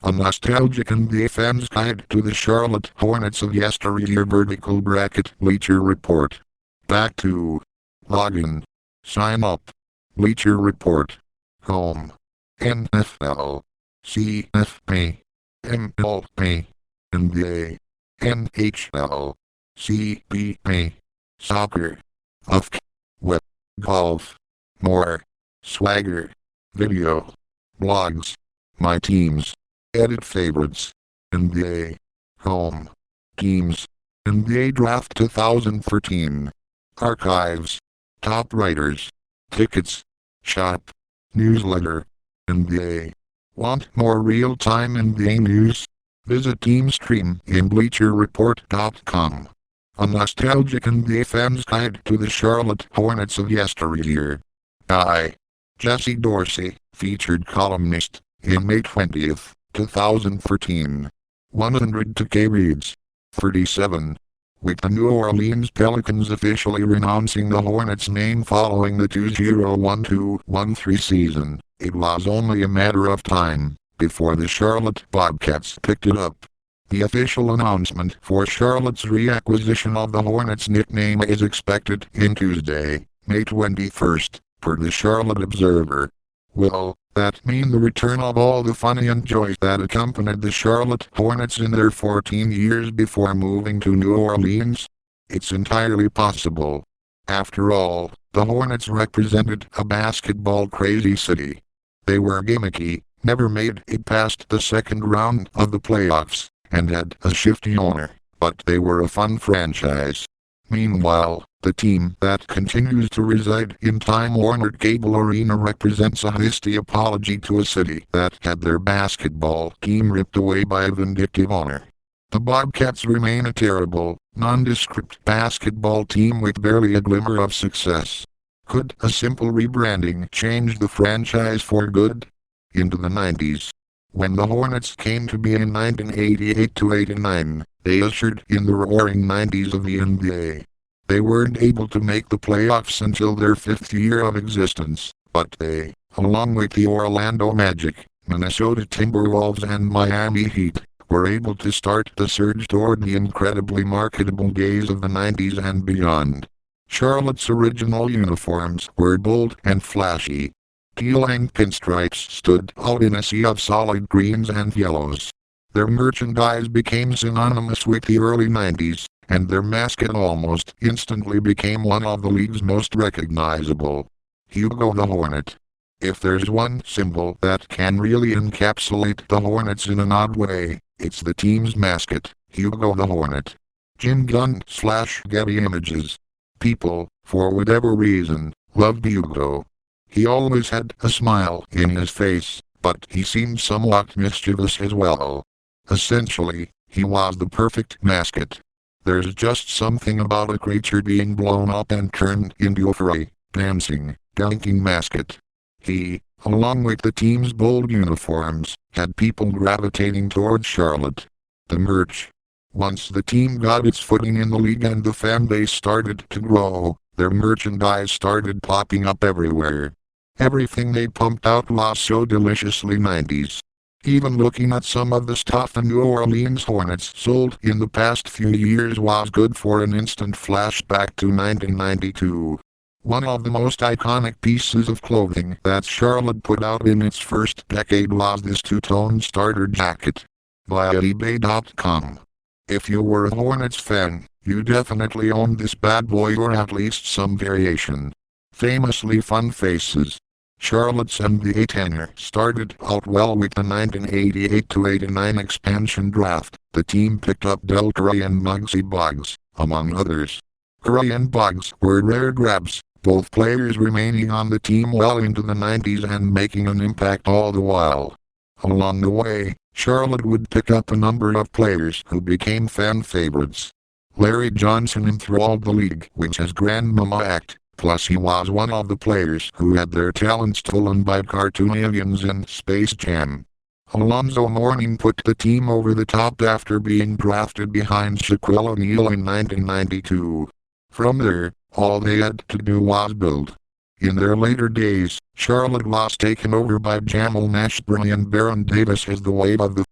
A nostalgic NBA fan's guide to the Charlotte Hornets of yesteryear. Vertical bracket Bleacher Report. Back to login. Sign up. Bleacher Report. Home. NFL. CFP. MLB. NBA. NHL. CBA. Soccer. UFC. Web. Golf. More. Swagger. Video. Blogs. My teams. Edit favorites. NBA. Home. Teams. NBA Draft 2013. Archives. Top writers. Tickets. Shop. Newsletter. NBA. Want more real-time NBA news? Visit TeamStream in BleacherReport.com. A nostalgic NBA fan's guide to the Charlotte Hornets of yesteryear. By Jesse Dorsey, featured columnist, in May 20th, 2013. 100K reads. 37. With the New Orleans Pelicans officially renouncing the Hornets name following the 2012-13 season, it was only a matter of time before the Charlotte Bobcats picked it up. The official announcement for Charlotte's reacquisition of the Hornets nickname is expected in Tuesday, May 21st, per the Charlotte Observer. Will that mean the return of all the fun and joy that accompanied the Charlotte Hornets in their 14 years before moving to New Orleans? It's entirely possible. After all, the Hornets represented a basketball-crazy city. They were gimmicky, never made it past the second round of the playoffs, and had a shifty owner, but they were a fun franchise. Meanwhile, the team that continues to reside in Time Warner Cable Arena represents a hasty apology to a city that had their basketball team ripped away by a vindictive owner. The Bobcats remain a terrible, nondescript basketball team with barely a glimmer of success. Could a simple rebranding change the franchise for good? Into the 90s. When the Hornets came to be in 1988-89, they ushered in the roaring 90s of the NBA. They weren't able to make the playoffs until their 5th year of existence, but they, along with the Orlando Magic, Minnesota Timberwolves and Miami Heat, were able to start the surge toward the incredibly marketable days of the 90s and beyond. Charlotte's original uniforms were bold and flashy. Teal and pinstripes stood out in a sea of solid greens and yellows. Their merchandise became synonymous with the early 90s, and their mascot almost instantly became one of the league's most recognizable. Hugo the Hornet. If there's one symbol that can really encapsulate the Hornets in an odd way, it's the team's mascot, Hugo the Hornet. Jim Gunn/Getty Images. People, for whatever reason, loved Hugo. He always had a smile in his face, but he seemed somewhat mischievous as well. Essentially, he was the perfect mascot. There's just something about a creature being blown up and turned into a furry, dancing, dunking mascot. He, along with the team's bold uniforms, had people gravitating towards Charlotte. The merch. Once the team got its footing in the league and the fan base started to grow, their merchandise started popping up everywhere. Everything they pumped out was so deliciously 90s. Even looking at some of the stuff the New Orleans Hornets sold in the past few years was good for an instant flashback to 1992. One of the most iconic pieces of clothing that Charlotte put out in its first decade was this two-tone starter jacket. Via eBay.com. If you were a Hornets fan, you definitely owned this bad boy or at least some variation. Famously fun faces. Charlotte's NBA tenure started out well with the 1988-89 expansion draft. The team picked up Del Curry and Muggsy Bogues, among others. Curry and Bogues were rare grabs, both players remaining on the team well into the 90s and making an impact all the while. Along the way, Charlotte would pick up a number of players who became fan favorites. Larry Johnson enthralled the league with his Grandmama act. Plus he was one of the players who had their talent stolen by cartoon aliens in Space Jam. Alonzo Mourning put the team over the top after being drafted behind Shaquille O'Neal in 1992. From there, all they had to do was build. In their later days, Charlotte was taken over by Jamal Mashburn and Baron Davis as the wave of the